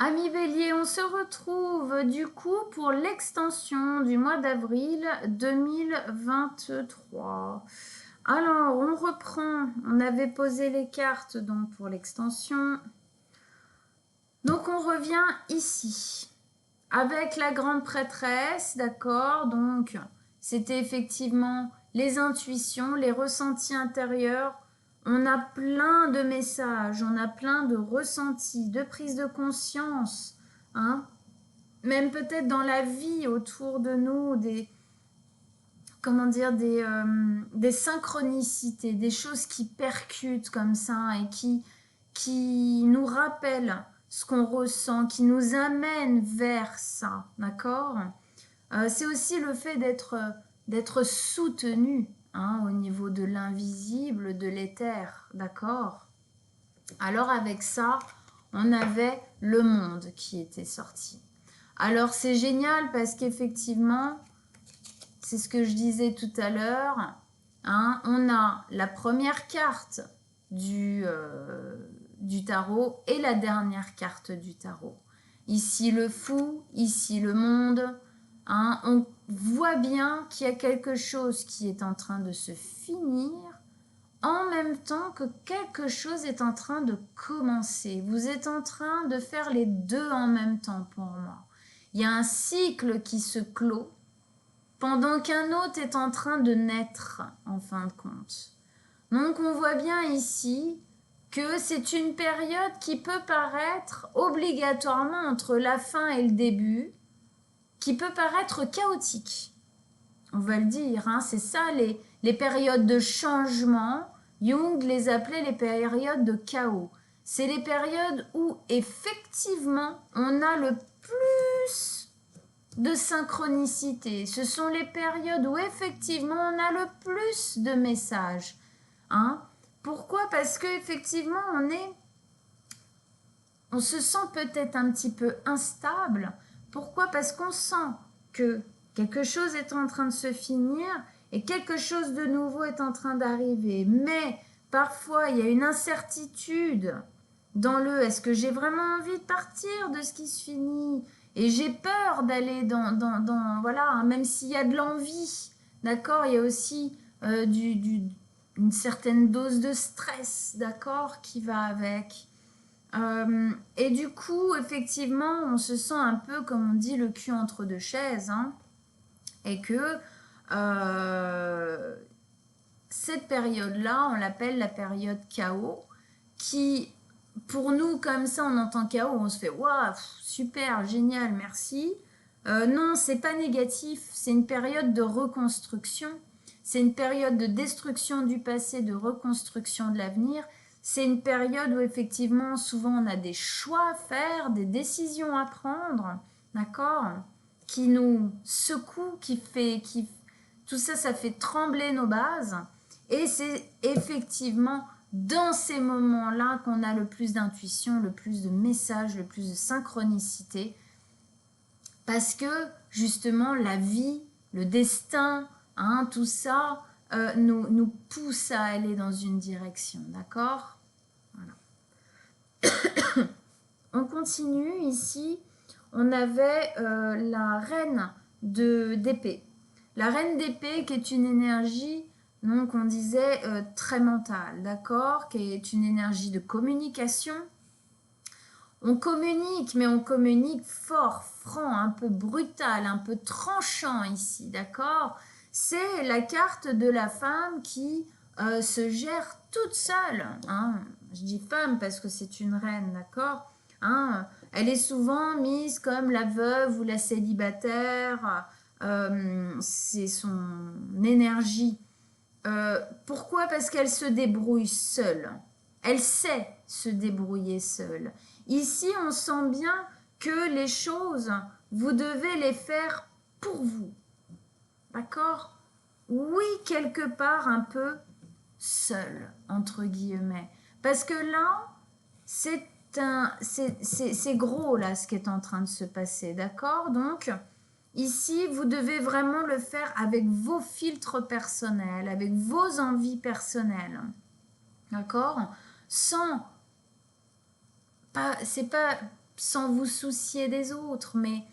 Amis Bélier, on se retrouve du coup pour l'extension du mois d'avril 2023. Alors, on reprend. On avait posé les cartes donc pour l'extension. Donc, on revient ici avec la grande prêtresse, d'accord? Donc, c'était effectivement les intuitions, les ressentis intérieurs. On a plein de messages, on a plein de ressentis, de prise de conscience, hein? Même peut-être dans la vie autour de nous, comment dire, des synchronicités, des choses qui percutent comme ça et qui nous rappellent ce qu'on ressent, qui nous amènent vers ça, d'accord? C'est aussi le fait d'être soutenu, hein, au niveau de l'invisible, de l'éther, d'accord? Alors avec ça, on avait le monde qui était sorti. Alors c'est génial parce qu'effectivement, c'est ce que je disais tout à l'heure, hein, on a la première carte du tarot et la dernière carte du tarot. Ici le fou, ici le monde. Hein, on voit bien qu'il y a quelque chose qui est en train de se finir en même temps que quelque chose est en train de commencer. Vous êtes en train de faire les deux en même temps pour moi. Il y a un cycle qui se clôt pendant qu'un autre est en train de naître en fin de compte. Donc on voit bien ici que c'est une période qui peut paraître obligatoirement entre la fin et le début, qui peut paraître chaotique. On va le dire, hein, c'est ça les périodes de changement. Jung les appelait les périodes de chaos. C'est les périodes où effectivement on a le plus de synchronicité. Ce sont les périodes où effectivement on a le plus de messages. Hein? Pourquoi? Parce qu'effectivement on se sent peut-être un petit peu instable. Pourquoi? Parce qu'on sent que quelque chose est en train de se finir et quelque chose de nouveau est en train d'arriver. Mais parfois, il y a une incertitude dans le « est-ce que j'ai vraiment envie de partir de ce qui se finit ?» Et j'ai peur d'aller dans voilà, même s'il y a de l'envie, d'accord, il y a aussi une certaine dose de stress, d'accord, qui va avec. Et du coup, effectivement, on se sent un peu, comme on dit, le cul entre deux chaises, hein, et que cette période-là, on l'appelle la période chaos, qui, pour nous, comme ça, on entend chaos, on se fait « waouh, super, génial, merci ». Non, c'est pas négatif, c'est une période de reconstruction, c'est une période de destruction du passé, de reconstruction de l'avenir. C'est une période où effectivement, souvent, on a des choix à faire, des décisions à prendre, d'accord, qui nous secouent, tout ça, ça fait trembler nos bases. Et c'est effectivement dans ces moments-là qu'on a le plus d'intuition, le plus de messages, le plus de synchronicité. Parce que justement, la vie, le destin, hein, tout ça nous pousse à aller dans une direction, d'accord? Voilà. On continue ici. On avait la reine d'épée. La reine d'épée qui est une énergie, donc on disait très mentale, d'accord, qui est une énergie de communication. On communique, mais on communique fort, franc, un peu brutal, un peu tranchant ici, d'accord? C'est la carte de la femme qui se gère toute seule. Hein. Je dis femme parce que c'est une reine, d'accord? Hein, elle est souvent mise comme la veuve ou la célibataire. C'est son énergie. Pourquoi? Parce qu'elle se débrouille seule. Elle sait se débrouiller seule. Ici, on sent bien que les choses, vous devez les faire pour vous. D'accord? Oui, quelque part un peu seul, entre guillemets. Parce que là, c'est gros, là, ce qui est en train de se passer. D'accord? Donc, ici, vous devez vraiment le faire avec vos filtres personnels, avec vos envies personnelles. D'accord? Sans... C'est pas sans vous soucier des autres, mais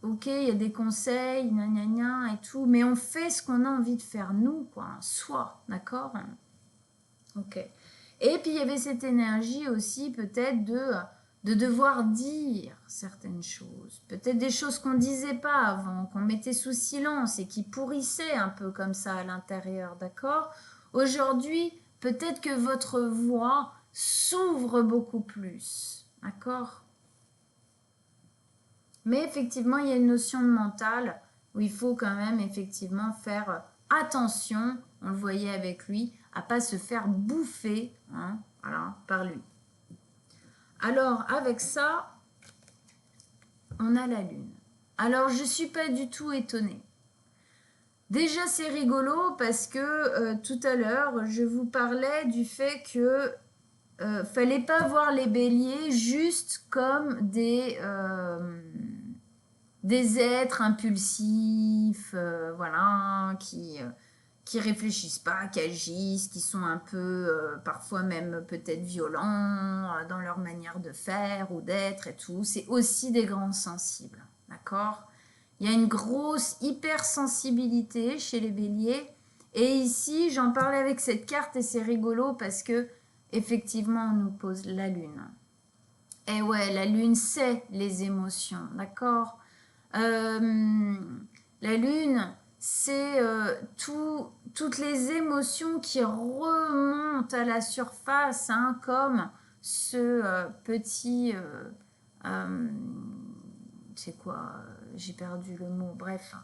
ok, il y a des conseils, gna gna gna et tout, mais on fait ce qu'on a envie de faire nous, quoi, soi, d'accord? Ok. Et puis il y avait cette énergie aussi peut-être de devoir dire certaines choses, peut-être des choses qu'on ne disait pas avant, qu'on mettait sous silence et qui pourrissaient un peu comme ça à l'intérieur, d'accord? Aujourd'hui, peut-être que votre voix s'ouvre beaucoup plus, d'accord? Mais effectivement, il y a une notion de mental où il faut quand même effectivement faire attention, on le voyait avec lui, à pas se faire bouffer, hein, voilà, par lui. Alors, avec ça, on a la lune. Alors, je ne suis pas du tout étonnée. Déjà, c'est rigolo parce que tout à l'heure, je vous parlais du fait que fallait pas voir les béliers juste comme des êtres impulsifs, voilà, qui réfléchissent pas, qui agissent, qui sont un peu, parfois même peut-être violents dans leur manière de faire ou d'être et tout. C'est aussi des grands sensibles, d'accord? Il y a une grosse hypersensibilité chez les béliers. Et ici, j'en parlais avec cette carte et c'est rigolo parce que effectivement, on nous pose la lune. Et ouais, la lune, c'est les émotions, d'accord? La lune, c'est toutes les émotions qui remontent à la surface, hein, comme ce petit... c'est quoi? J'ai perdu le mot, bref.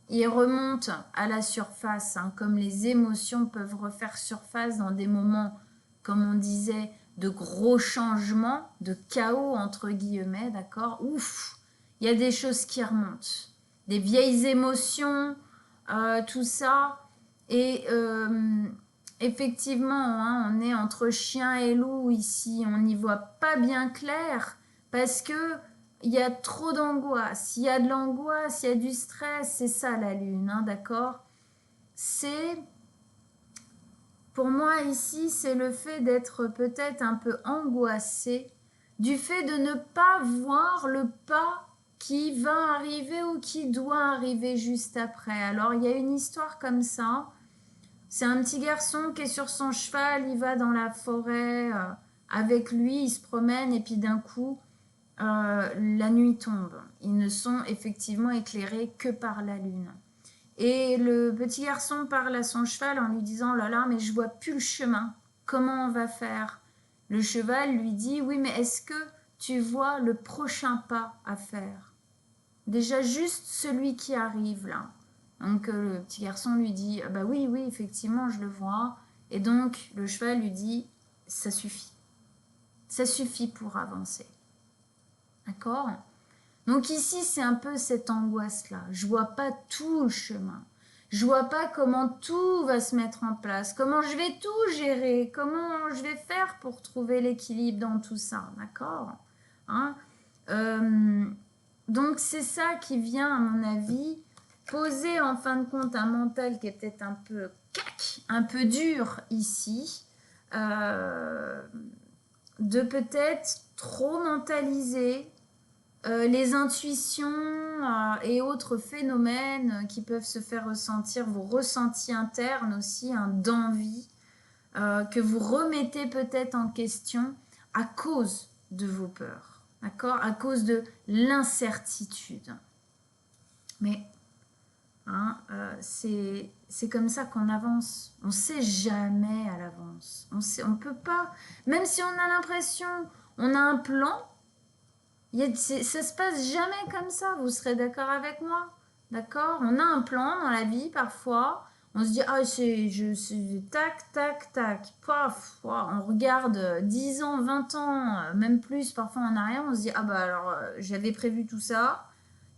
Il remonte à la surface, hein, comme les émotions peuvent refaire surface dans des moments, comme on disait, de gros changements, de chaos, entre guillemets, d'accord? Ouf, il y a des choses qui remontent, des vieilles émotions, tout ça. Et effectivement, hein, on est entre chien et loup ici, on n'y voit pas bien clair, parce que il y a trop d'angoisse. Il y a de l'angoisse, il y a du stress, c'est ça la lune, hein, d'accord? C'est, pour moi ici, c'est le fait d'être peut-être un peu angoissé, du fait de ne pas voir le pas qui va arriver ou qui doit arriver juste après. Alors il y a une histoire comme ça. C'est un petit garçon qui est sur son cheval, il va dans la forêt avec lui, il se promène et puis d'un coup, la nuit tombe. Ils ne sont effectivement éclairés que par la lune. Et le petit garçon parle à son cheval en lui disant « Oh là là, mais je vois plus le chemin. Comment on va faire ?» Le cheval lui dit « Oui, mais est-ce que tu vois le prochain pas à faire? Déjà juste celui qui arrive là. » Donc le petit garçon lui dit « Bah oui, oui, effectivement, je le vois. » Et donc le cheval lui dit « Ça suffit. Ça suffit pour avancer. » D'accord? Donc ici, c'est un peu cette angoisse-là. Je vois pas tout le chemin. Je vois pas comment tout va se mettre en place, comment je vais tout gérer, comment je vais faire pour trouver l'équilibre dans tout ça. D'accord? Hein? Donc c'est ça qui vient, à mon avis, poser en fin de compte un mental qui est peut-être un peu un peu dur ici, de peut-être trop mentaliser les intuitions et autres phénomènes qui peuvent se faire ressentir, vos ressentis internes aussi, hein, d'envie, que vous remettez peut-être en question à cause de vos peurs, d'accord? À cause de l'incertitude. Mais hein, c'est comme ça qu'on avance. On ne sait jamais à l'avance. On peut pas, même si on a l'impression, on a un plan, ça se passe jamais comme ça, vous serez d'accord avec moi? D'accord? On a un plan dans la vie parfois. On se dit, ah, tac, tac, tac, paf, on regarde 10 ans, 20 ans, même plus parfois en arrière, on se dit, ah bah alors j'avais prévu tout ça,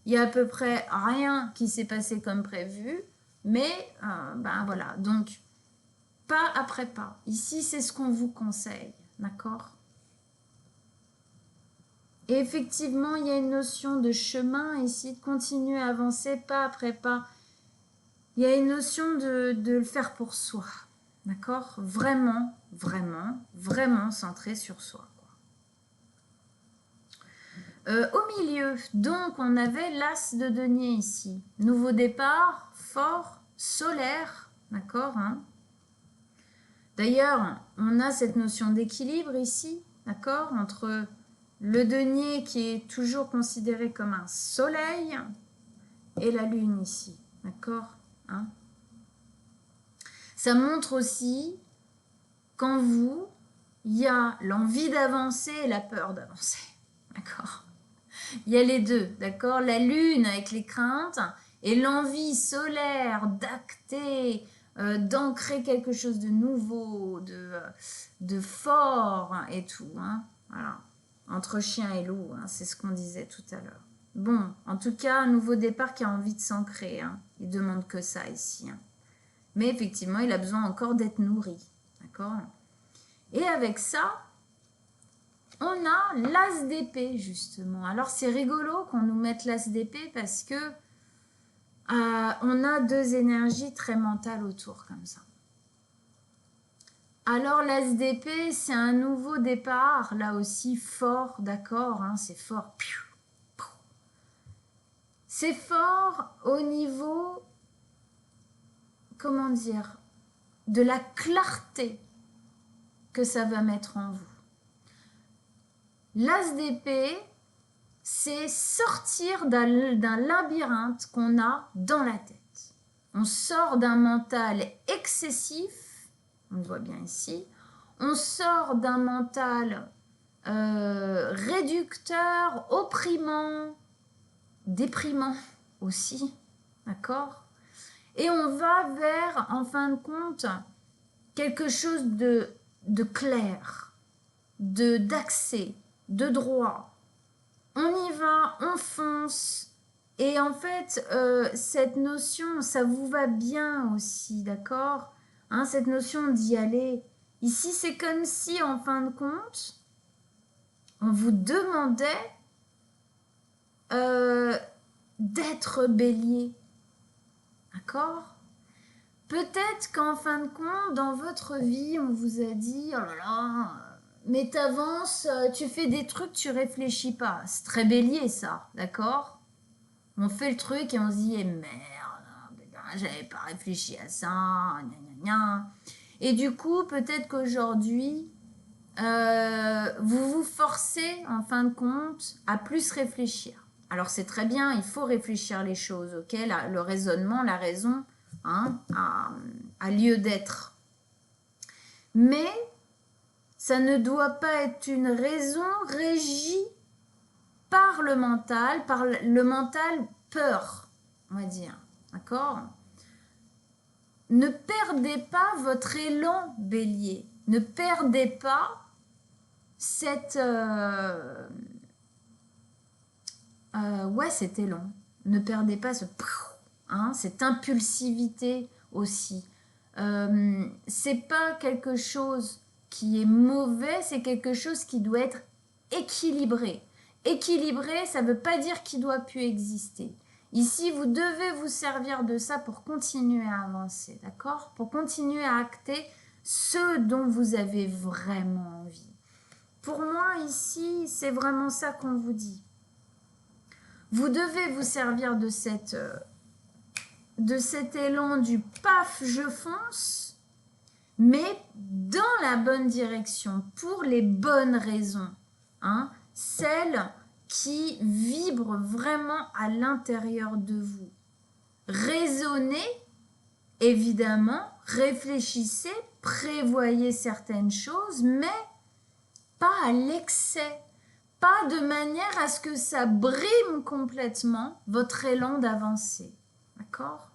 il y a à peu près rien qui s'est passé comme prévu, mais ben voilà, donc pas après pas. Ici, c'est ce qu'on vous conseille, d'accord? Et effectivement, il y a une notion de chemin ici, de continuer à avancer pas après pas. Il y a une notion de le faire pour soi, d'accord? Vraiment, vraiment, vraiment centré sur soi, quoi. Au milieu, donc, on avait l'as de denier ici. Nouveau départ, fort, solaire, d'accord, hein. D'ailleurs, on a cette notion d'équilibre ici, d'accord, entre le denier qui est toujours considéré comme un soleil et la lune ici, d'accord, hein. Ça montre aussi qu'en vous, il y a l'envie d'avancer et la peur d'avancer, d'accord. Il y a les deux, d'accord, la lune avec les craintes et l'envie solaire d'acter, d'ancrer quelque chose de nouveau, de fort et tout, hein. Voilà, entre chien et loup, hein, c'est ce qu'on disait tout à l'heure. Bon, en tout cas, un nouveau départ qui a envie de s'ancrer, hein. Il demande que ça ici, hein. Mais effectivement, il a besoin encore d'être nourri, d'accord. Et avec ça, on a l'as d'épée, justement. Alors, c'est rigolo qu'on nous mette l'as d'épée parce que on a deux énergies très mentales autour, comme ça. Alors, l'as d'épée, c'est un nouveau départ, là aussi fort, d'accord, hein, c'est fort. C'est fort au niveau, comment dire, de la clarté que ça va mettre en vous. L'as d'épée, c'est sortir d'un labyrinthe qu'on a dans la tête. On sort d'un mental excessif, on le voit bien ici, on sort d'un mental réducteur, opprimant, déprimant aussi, d'accord? Et on va vers, en fin de compte, quelque chose de clair, d'accès, de droit. On y va, on fonce. Et en fait, cette notion, ça vous va bien aussi, d'accord, hein, cette notion d'y aller. Ici, c'est comme si, en fin de compte, on vous demandait d'être bélier. D'accord? Peut-être qu'en fin de compte, dans votre vie, on vous a dit, oh là là, mais t'avances, tu fais des trucs, tu réfléchis pas. C'est très bélier ça, d'accord? On fait le truc et on se dit, eh merde, j'avais pas réfléchi à ça, gna gna gna. Et du coup, peut-être qu'aujourd'hui, vous vous forcez, en fin de compte, à plus réfléchir. Alors c'est très bien, il faut réfléchir les choses, ok? Le raisonnement, la raison, hein, a lieu d'être. Mais ça ne doit pas être une raison régie par le mental peur, on va dire, d'accord? Ne perdez pas votre élan bélier, ne perdez pas cet élan, ne perdez pas cette impulsivité aussi. C'est pas quelque chose qui est mauvais, c'est quelque chose qui doit être équilibré. Équilibré, ça ne veut pas dire qu'il ne doit plus exister. Ici, vous devez vous servir de ça pour continuer à avancer, d'accord? Pour continuer à acter ce dont vous avez vraiment envie. Pour moi, ici, c'est vraiment ça qu'on vous dit. Vous devez vous servir de cet élan du paf, je fonce, mais dans la bonne direction, pour les bonnes raisons, hein, celles qui vibrent vraiment à l'intérieur de vous. Raisonnez, évidemment, réfléchissez, prévoyez certaines choses, mais pas à l'excès, pas de manière à ce que ça brime complètement votre élan d'avancer. D'accord?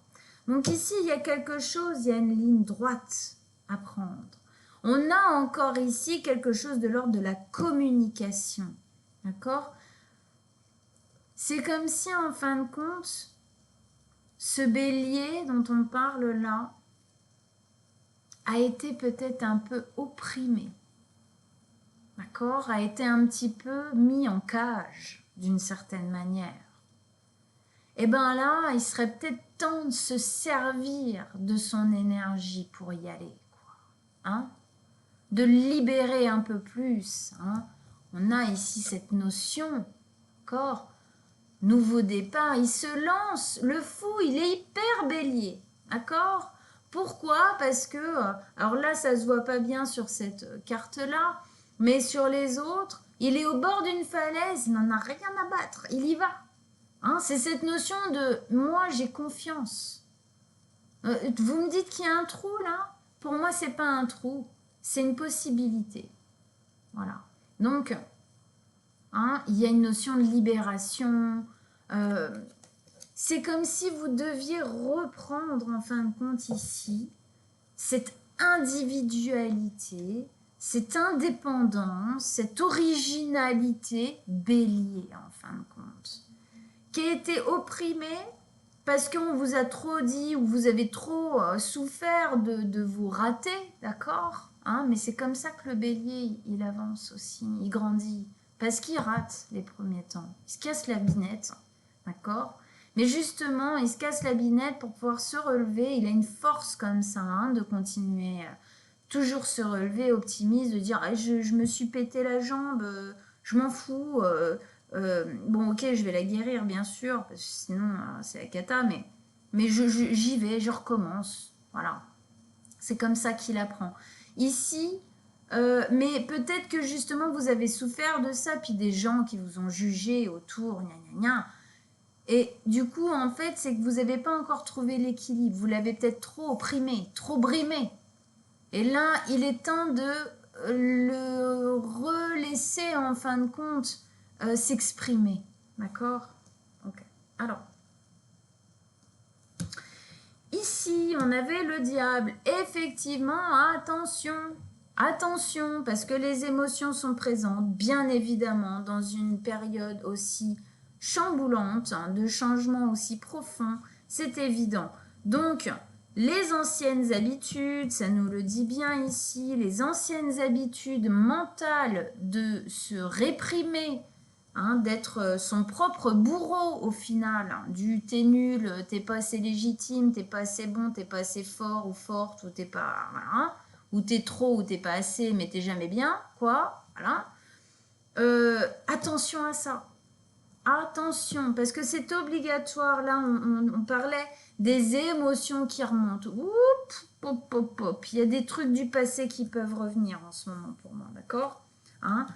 Donc ici, il y a quelque chose, il y a une ligne droite à prendre. On a encore ici quelque chose de l'ordre de la communication. D'accord? C'est comme si, en fin de compte, ce bélier dont on parle là a été peut-être un peu opprimé. D'accord? A été un petit peu mis en cage d'une certaine manière. Et bien là, il serait peut-être temps de se servir de son énergie pour y aller, quoi. Hein? De libérer un peu plus. Hein? On a ici cette notion d'accord? Nouveau départ, il se lance, le fou, il est hyper bélier, d'accord? Pourquoi? Parce que, alors là, ça se voit pas bien sur cette carte-là, mais sur les autres, il est au bord d'une falaise, il n'en a rien à battre, il y va. Hein, c'est cette notion de « moi, j'ai confiance ». Vous me dites qu'il y a un trou là? Pour moi, c'est pas un trou, c'est une possibilité. Voilà. Donc, hein, il y a une notion de libération. C'est comme si vous deviez reprendre, en fin de compte, ici, cette individualité, cette indépendance, cette originalité bélier, en fin de compte, qui a été opprimée parce qu'on vous a trop dit ou vous avez trop souffert de vous rater, d'accord, hein, mais c'est comme ça que le bélier, il avance aussi, il grandit, parce qu'il rate les premiers temps. Il se casse la binette, d'accord, mais justement, il se casse la binette pour pouvoir se relever. Il a une force comme ça, hein, de continuer, toujours se relever, optimiste, de dire je me suis pété la jambe, je m'en fous, bon, ok, je vais la guérir, bien sûr, parce que sinon, c'est la cata, mais j'y vais, je recommence. Voilà. C'est comme ça qu'il apprend. Ici, mais peut-être que justement, vous avez souffert de ça, puis des gens qui vous ont jugé autour, gna gna gna. Et du coup, en fait, c'est que vous n'avez pas encore trouvé l'équilibre. Vous l'avez peut-être trop opprimé, trop brimé. Et là, il est temps de le relaisser, en fin de compte, s'exprimer. D'accord? Ok. Alors, ici, on avait le diable. Effectivement, attention. Attention, parce que les émotions sont présentes, bien évidemment, dans une période aussi chamboulante, hein, de changement aussi profond, c'est évident. Donc, les anciennes habitudes, ça nous le dit bien ici, les anciennes habitudes mentales de se réprimer, hein, d'être son propre bourreau au final, hein, du t'es nul, t'es pas assez légitime, t'es pas assez bon, t'es pas assez fort ou forte, ou t'es pas... Voilà, ou t'es trop ou t'es pas assez, mais t'es jamais bien, quoi, voilà. Attention à ça. Attention, parce que c'est obligatoire. Là, on parlait des émotions qui remontent. Oups, pop, pop, pop. Il y a des trucs du passé qui peuvent revenir en ce moment pour moi, d'accord, hein,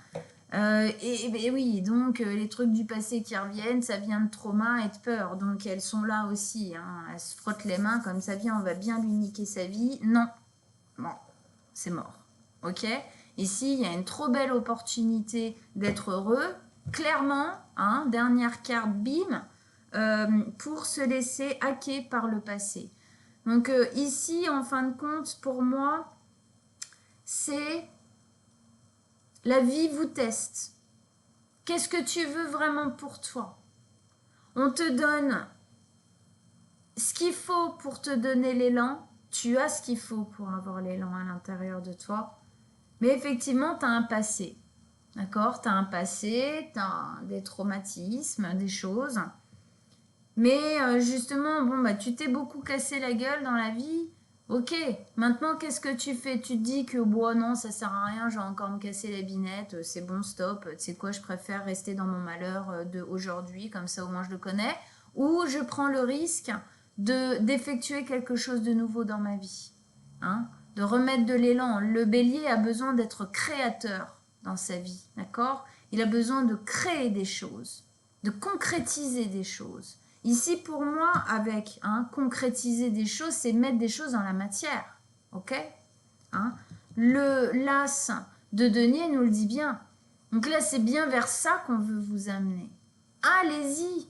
et oui, donc les trucs du passé qui reviennent, ça vient de trauma et de peur. Donc elles sont là aussi. Hein. Elles se frottent les mains comme ça vient, on va bien lui niquer sa vie. Non, bon, c'est mort. Ok? Ici, il y a une trop belle opportunité d'être heureux. Clairement, hein, dernière carte, bim, pour se laisser hacker par le passé. Donc ici, en fin de compte, pour moi, c'est la vie vous teste. Qu'est-ce que tu veux vraiment pour toi? On te donne ce qu'il faut pour te donner l'élan. Tu as ce qu'il faut pour avoir l'élan à l'intérieur de toi. Mais effectivement, tu as un passé. D'accord? Tu as un passé, tu as des traumatismes, des choses. Mais justement, bon, bah, tu t'es beaucoup cassé la gueule dans la vie. Ok, maintenant, qu'est-ce que tu fais? Tu te dis que, bon, non, ça sert à rien, je vais encore me casser la binette, c'est bon, stop. Tu sais quoi, je préfère rester dans mon malheur d'aujourd'hui, comme ça au moins je le connais. Ou je prends le risque d'effectuer quelque chose de nouveau dans ma vie. Hein? De remettre de l'élan. Le bélier a besoin d'être créateur dans sa vie, d'accord? Il a besoin de créer des choses, de concrétiser des choses. Ici, pour moi, avec concrétiser des choses, c'est mettre des choses dans la matière, ok, hein? L'as de denier nous le dit bien. Donc là, c'est bien vers ça qu'on veut vous amener. Allez-y,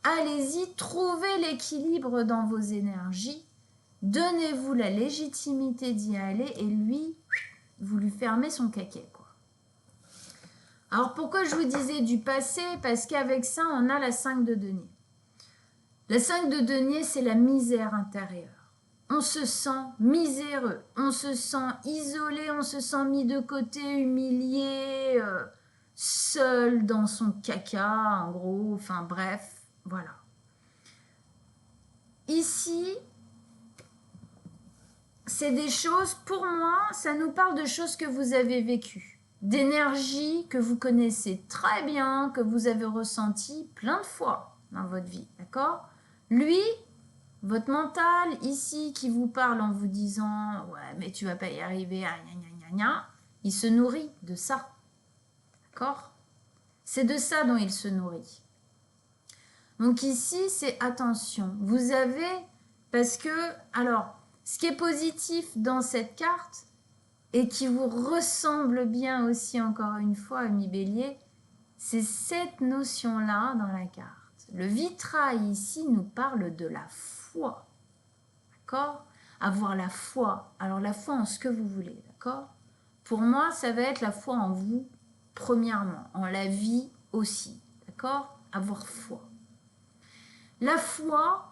allez-y, trouvez l'équilibre dans vos énergies. Donnez-vous la légitimité d'y aller et lui, vous lui fermez son caquet, quoi. Alors pourquoi je vous disais du passé? Parce qu'avec ça, on a la 5 de denier. La 5 de denier, c'est la misère intérieure. On se sent miséreux, on se sent isolé, on se sent mis de côté, humilié, seul dans son caca, en gros, enfin bref, voilà. Ici, c'est des choses, pour moi, ça nous parle de choses que vous avez vécues. d'énergie que vous connaissez très bien, que vous avez ressenti plein de fois dans votre vie, d'accord? Lui, votre mental ici qui vous parle en vous disant « Ouais, mais tu vas pas y arriver, gna, gna, gna, gna », il se nourrit de ça, d'accord? C'est de ça dont il se nourrit. Donc ici, c'est attention. Vous avez, parce que, alors, ce qui est positif dans cette carte, et qui vous ressemble bien aussi, encore une fois, ami Bélier, c'est cette notion-là dans la carte. Le vitrail ici nous parle de la foi, d'accord? Avoir la foi. Alors la foi en ce que vous voulez, d'accord? Pour moi, ça va être la foi en vous, premièrement, en la vie aussi, d'accord? Avoir foi. La foi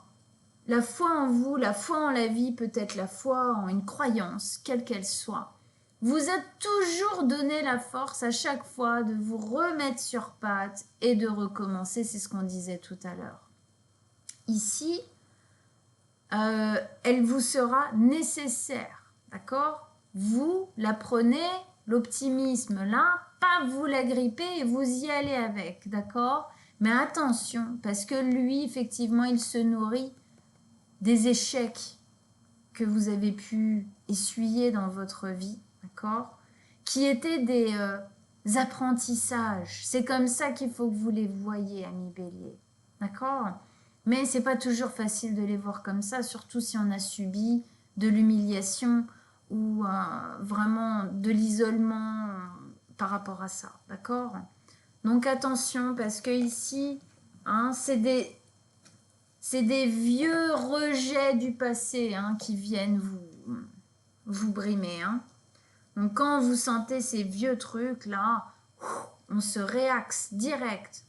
en vous, la foi en la vie, peut-être la foi en une croyance, quelle qu'elle soit. Vous êtes toujours donné la force à chaque fois de vous remettre sur pattes et de recommencer, c'est ce qu'on disait tout à l'heure. Ici, elle vous sera nécessaire, d'accord? Vous la prenez, l'optimisme là, pas vous la grippez et vous y allez avec, d'accord? Mais attention, parce que lui, effectivement, il se nourrit des échecs que vous avez pu essuyer dans votre vie, d'accord? Qui étaient des apprentissages. C'est comme ça qu'il faut que vous les voyez, amis Bélier, d'accord? Mais c'est pas toujours facile de les voir comme ça, surtout si on a subi de l'humiliation ou vraiment de l'isolement par rapport à ça, d'accord? Donc attention, parce que ici, hein, c'est des vieux rejets du passé qui viennent vous brimer. Donc quand vous sentez ces vieux trucs là, on se réaxe direct.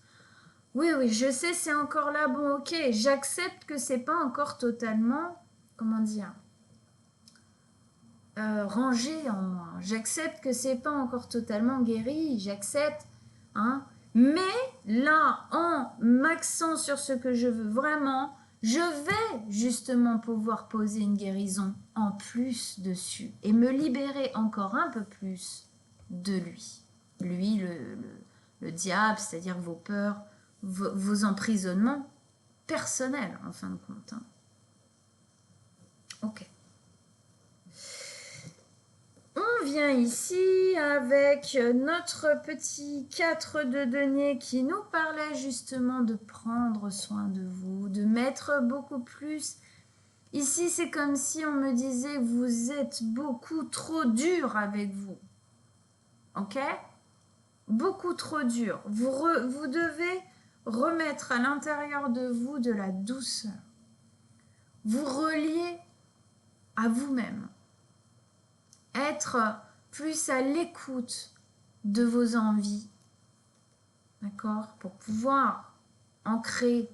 Oui, je sais, c'est encore là, bon, ok, j'accepte que c'est pas encore totalement, comment dire, rangé en moi. J'accepte que c'est pas encore totalement guéri, j'accepte, mais là, en m'axant sur ce que je veux vraiment, je vais justement pouvoir poser une guérison en plus dessus et me libérer encore un peu plus de lui. Lui, le diable, c'est-à-dire vos peurs, vos emprisonnements personnels, en fin de compte. Ok. On vient ici avec notre petit 4 de denier qui nous parlait justement de prendre soin de vous, de mettre beaucoup plus. Ici, c'est comme si on me disait que vous êtes beaucoup trop dur avec vous. Ok? Beaucoup trop dur. Vous devez remettre à l'intérieur de vous de la douceur. Vous relier à vous-même. Être plus à l'écoute de vos envies, d'accord? Pour pouvoir ancrer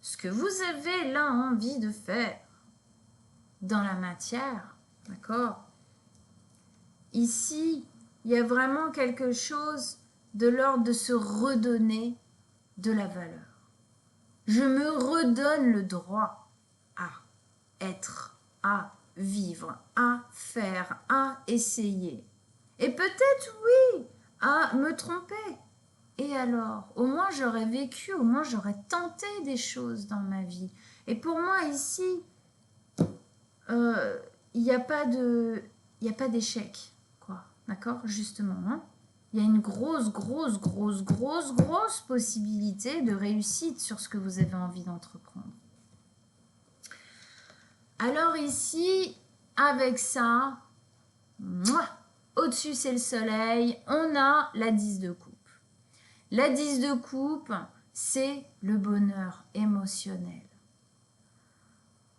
ce que vous avez là envie de faire dans la matière, d'accord? Ici, il y a vraiment quelque chose de l'ordre de se redonner de la valeur. Je me redonne le droit à être, à vivre, à faire, à essayer. Et peut-être, oui, à me tromper. Et alors, au moins j'aurais vécu, au moins j'aurais tenté des choses dans ma vie. Et pour moi, ici, il n'y a pas d'échec, quoi. D'accord? Justement, il y a une grosse possibilité de réussite sur ce que vous avez envie d'entreprendre. Alors ici, avec ça, au-dessus c'est le soleil, on a la 10 de coupe. La 10 de coupe, c'est le bonheur émotionnel.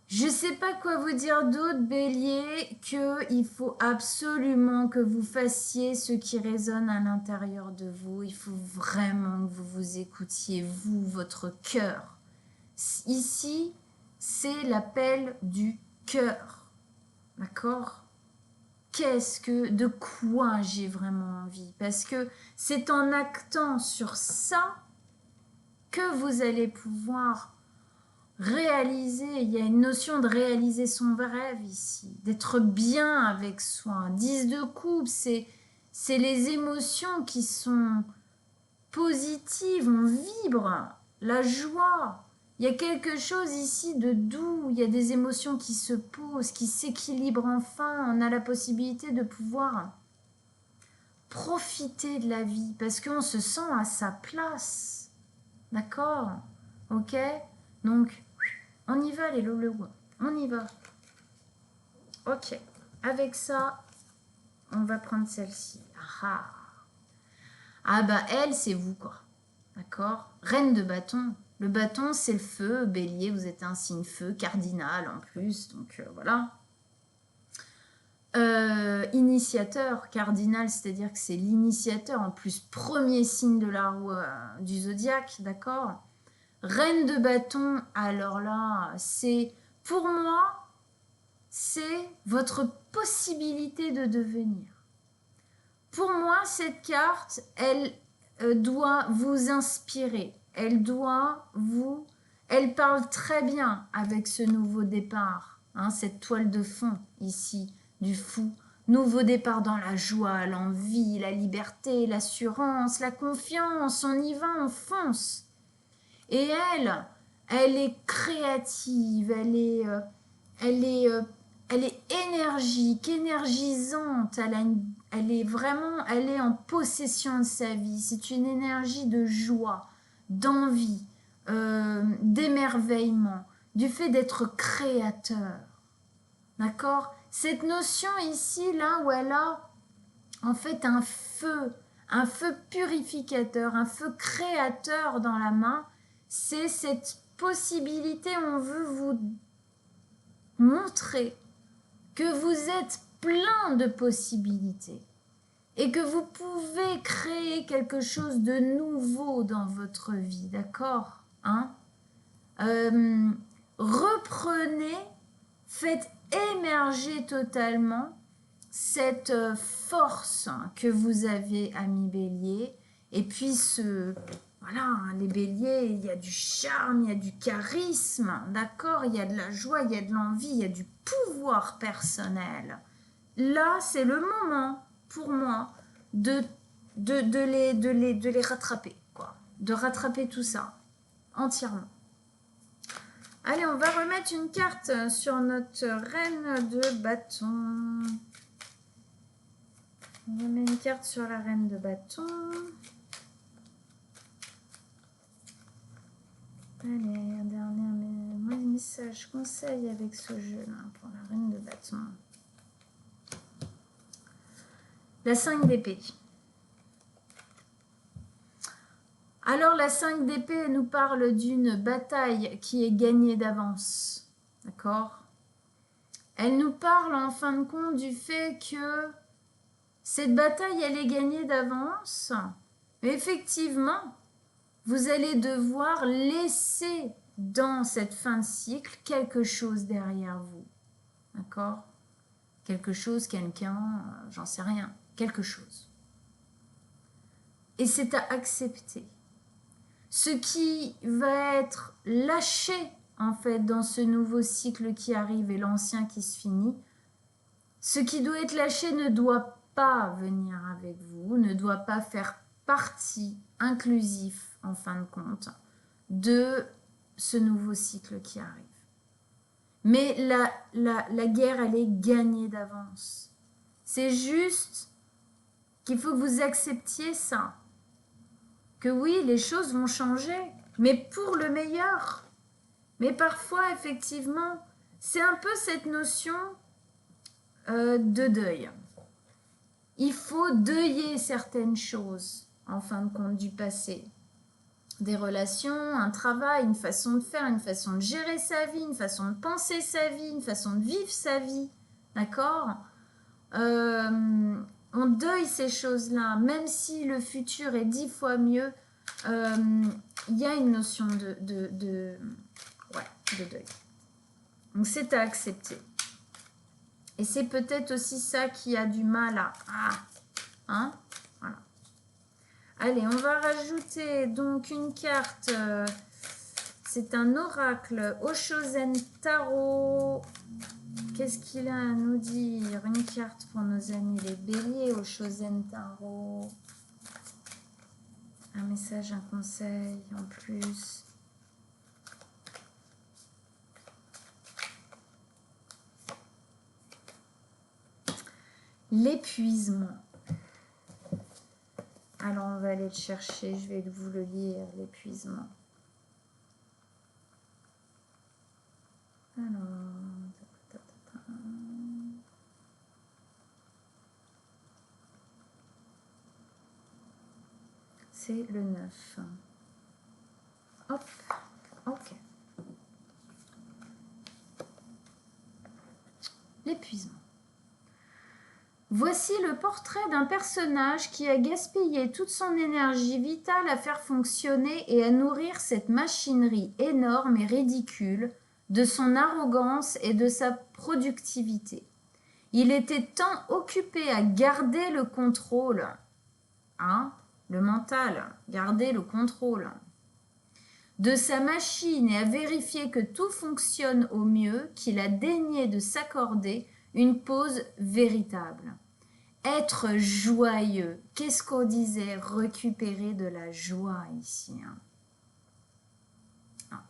Je ne sais pas quoi vous dire d'autre, Bélier, qu'il faut absolument que vous fassiez ce qui résonne à l'intérieur de vous. Il faut vraiment que vous vous écoutiez, vous, votre cœur. Ici, c'est l'appel du cœur. D'accord? De quoi j'ai vraiment envie? Parce que c'est en actant sur ça que vous allez pouvoir réaliser. Il y a une notion de réaliser son rêve ici, d'être bien avec soi. 10 de coupe, c'est c'est les émotions qui sont positives, on vibre, la joie. Il y a quelque chose ici de doux, il y a des émotions qui se posent, qui s'équilibrent enfin. On a la possibilité de pouvoir profiter de la vie parce qu'on se sent à sa place. D'accord? Ok? Donc, on y va les loulous, on y va. Ok, avec ça, on va prendre celle-ci. Ah bah elle, c'est vous quoi. D'accord? Reine de bâton. Le bâton, c'est le feu. Bélier, vous êtes un signe feu, cardinal en plus. Donc voilà. Initiateur, cardinal, c'est-à-dire que c'est l'initiateur, en plus premier signe de la roue du zodiaque, d'accord? Reine de bâton, alors là, c'est, pour moi, c'est votre possibilité de devenir. Pour moi, cette carte, elle doit vous inspirer. Elle parle très bien avec ce nouveau départ, hein, cette toile de fond ici du fou. Nouveau départ dans la joie, l'envie, la liberté, l'assurance, la confiance. On y va, on fonce. Et elle est créative, elle est énergique, énergisante, elle est en possession de sa vie. C'est une énergie de joie, d'envie, d'émerveillement, du fait d'être créateur. D'accord? Cette notion ici, là où elle a en fait un feu purificateur, un feu créateur dans la main, c'est cette possibilité, on veut vous montrer que vous êtes plein de possibilités et que vous pouvez créer quelque chose de nouveau dans votre vie, d'accord, hein? Reprenez, faites émerger totalement cette force que vous avez, ami Bélier, et puis voilà, les Béliers, il y a du charme, il y a du charisme, d'accord, il y a de la joie, il y a de l'envie, il y a du pouvoir personnel. Là, c'est le moment, pour moi, de les rattraper, quoi, de rattraper tout ça, entièrement. Allez, on va remettre une carte sur notre reine de bâton. On remet une carte sur la reine de bâton. Allez, un dernier message conseil avec ce jeu-là pour la reine de bâton. La 5 d'épée. Alors, la 5 d'épée nous parle d'une bataille qui est gagnée d'avance. D'accord? Elle nous parle en fin de compte du fait que cette bataille, elle est gagnée d'avance. Mais effectivement, vous allez devoir laisser dans cette fin de cycle quelque chose derrière vous. D'accord? Quelque chose, quelqu'un, j'en sais rien. Quelque chose. Et c'est à accepter. Ce qui va être lâché, en fait, dans ce nouveau cycle qui arrive et l'ancien qui se finit, ce qui doit être lâché ne doit pas venir avec vous, ne doit pas faire partie inclusif, en fin de compte, de ce nouveau cycle qui arrive. Mais la guerre, elle est gagnée d'avance. C'est juste qu'il faut que vous acceptiez ça. Que oui, les choses vont changer, mais pour le meilleur. Mais parfois, effectivement, c'est un peu cette notion de deuil. Il faut deuiller certaines choses, en fin de compte, du passé. Des relations, un travail, une façon de faire, une façon de gérer sa vie, une façon de penser sa vie, une façon de vivre sa vie. D'accord ? On deuille ces choses-là, même si le futur est 10 fois mieux, il y a une notion de deuil. Donc c'est à accepter. Et c'est peut-être aussi ça qui a du mal à... hein, voilà. Allez, on va rajouter donc une carte. C'est un oracle Oshozen Tarot. qu'est-ce qu'il a à nous dire? Une carte pour nos amis les béliers au Shozen Tarot. Un message, un conseil en plus. L'épuisement. Alors, on va aller le chercher. Je vais vous le lire, l'épuisement. Alors... c'est le 9. Hop, ok. L'épuisement. Voici le portrait d'un personnage qui a gaspillé toute son énergie vitale à faire fonctionner et à nourrir cette machinerie énorme et ridicule de son arrogance et de sa productivité. Il était tant occupé à garder le contrôle, hein, le mental, garder le contrôle de sa machine et à vérifier que tout fonctionne au mieux qu'il a daigné de s'accorder une pause véritable. Être joyeux, qu'est-ce qu'on disait? Récupérer de la joie ici. Hein.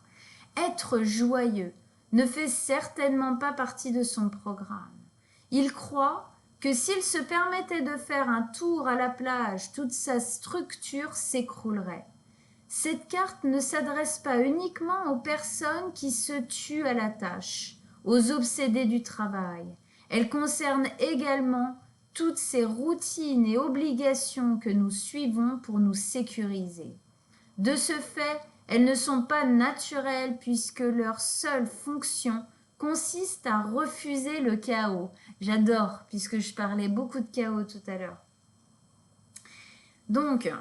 Être joyeux ne fait certainement pas partie de son programme. Il croit que s'il se permettait de faire un tour à la plage, toute sa structure s'écroulerait. Cette carte ne s'adresse pas uniquement aux personnes qui se tuent à la tâche, aux obsédés du travail. Elle concerne également toutes ces routines et obligations que nous suivons pour nous sécuriser. De ce fait, elles ne sont pas naturelles puisque leur seule fonction consiste à refuser le chaos. J'adore, puisque je parlais beaucoup de chaos tout à l'heure. Donc,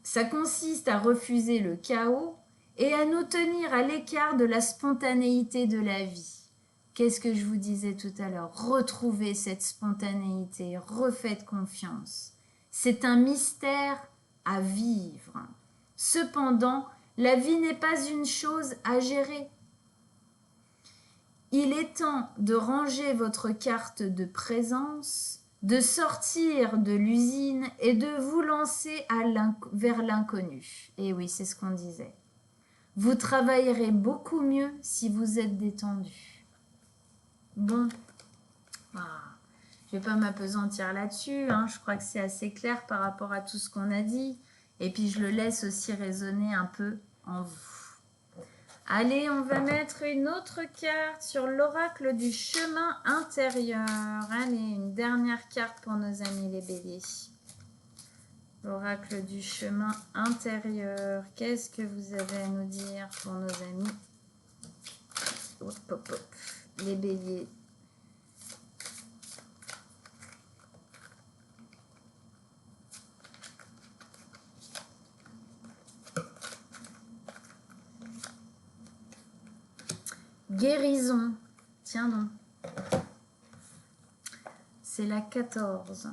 ça consiste à refuser le chaos et à nous tenir à l'écart de la spontanéité de la vie. Qu'est-ce que je vous disais tout à l'heure? Retrouvez cette spontanéité, refaites confiance. C'est un mystère à vivre. Cependant, la vie n'est pas une chose à gérer. Il est temps de ranger votre carte de présence, de sortir de l'usine et de vous lancer vers l'inconnu. Et oui, c'est ce qu'on disait. Vous travaillerez beaucoup mieux si vous êtes détendu. Bon, je ne vais pas m'apesantir là-dessus, hein. Je crois que c'est assez clair par rapport à tout ce qu'on a dit. Et puis je le laisse aussi résonner un peu en vous. Allez, on va mettre une autre carte sur l'oracle du chemin intérieur. Allez, une dernière carte pour nos amis les béliers. L'oracle du chemin intérieur. Qu'est-ce que vous avez à nous dire pour nos amis? Hop, hop, hop. Les béliers. Guérison. Tiens donc. C'est la 14.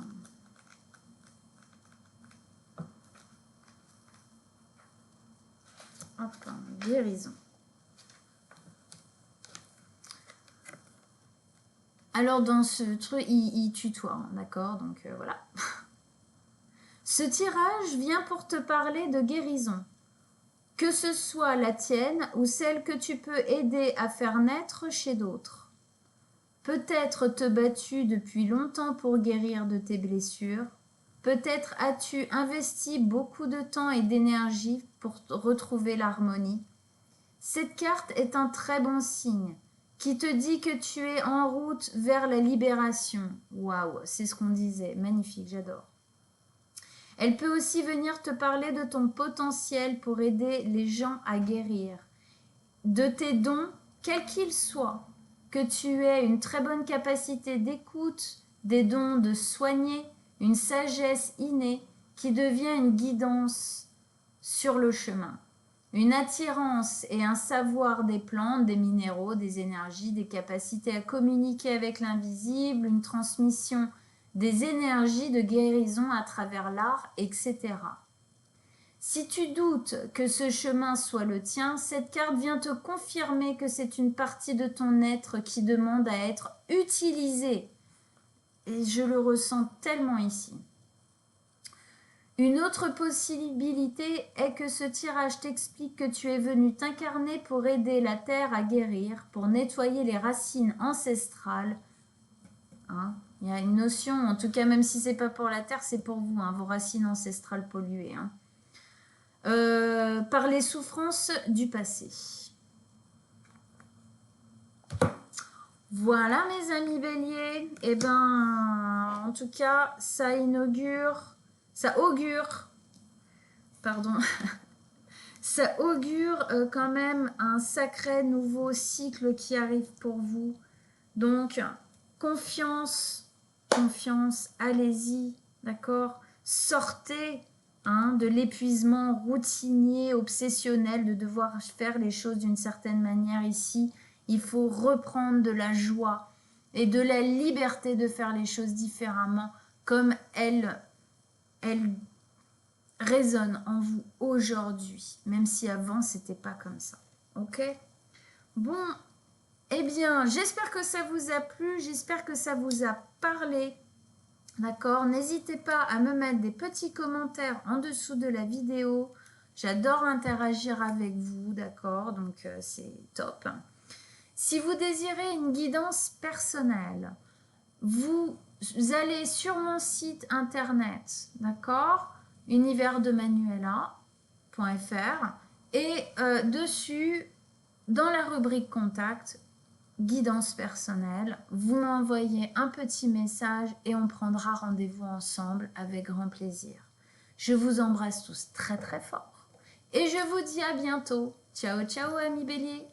Hop, guérison. Alors dans ce truc, il tutoie, d'accord? Donc voilà. Ce tirage vient pour te parler de guérison. Que ce soit la tienne ou celle que tu peux aider à faire naître chez d'autres. Peut-être te bats-tu depuis longtemps pour guérir de tes blessures. Peut-être as-tu investi beaucoup de temps et d'énergie pour retrouver l'harmonie. Cette carte est un très bon signe qui te dit que tu es en route vers la libération. Waouh, c'est ce qu'on disait. Magnifique, j'adore. Elle peut aussi venir te parler de ton potentiel pour aider les gens à guérir, de tes dons, quels qu'ils soient, que tu aies une très bonne capacité d'écoute, des dons de soigner, une sagesse innée qui devient une guidance sur le chemin, une attirance et un savoir des plantes, des minéraux, des énergies, des capacités à communiquer avec l'invisible, une transmission des énergies de guérison à travers l'art, etc. Si tu doutes que ce chemin soit le tien, cette carte vient te confirmer que c'est une partie de ton être qui demande à être utilisée. Et je le ressens tellement ici. Une autre possibilité est que ce tirage t'explique que tu es venu t'incarner pour aider la Terre à guérir, pour nettoyer les racines ancestrales. Hein, il y a une notion, en tout cas même si c'est pas pour la Terre, c'est pour vous, hein, vos racines ancestrales polluées. Hein. Par les souffrances du passé. Voilà mes amis béliers. Et ben, en tout cas, ça augure, pardon, ça augure quand même un sacré nouveau cycle qui arrive pour vous. Donc, confiance, allez-y, d'accord? Sortez de l'épuisement routinier, obsessionnel, de devoir faire les choses d'une certaine manière ici. Il faut reprendre de la joie et de la liberté de faire les choses différemment, comme elles résonnent en vous aujourd'hui, même si avant, c'était pas comme ça. Ok? Bon, eh bien, j'espère que ça vous a plu, j'espère que ça vous a parlé. D'accord? N'hésitez pas à me mettre des petits commentaires en dessous de la vidéo. J'adore interagir avec vous, d'accord? Donc, c'est top. Si vous désirez une guidance personnelle, vous allez sur mon site internet, d'accord? Universdemanuela.fr et dessus, dans la rubrique contact, guidance personnelle, vous m'envoyez un petit message et on prendra rendez-vous ensemble avec grand plaisir. Je vous embrasse tous très très fort et je vous dis à bientôt. Ciao ciao amis béliers.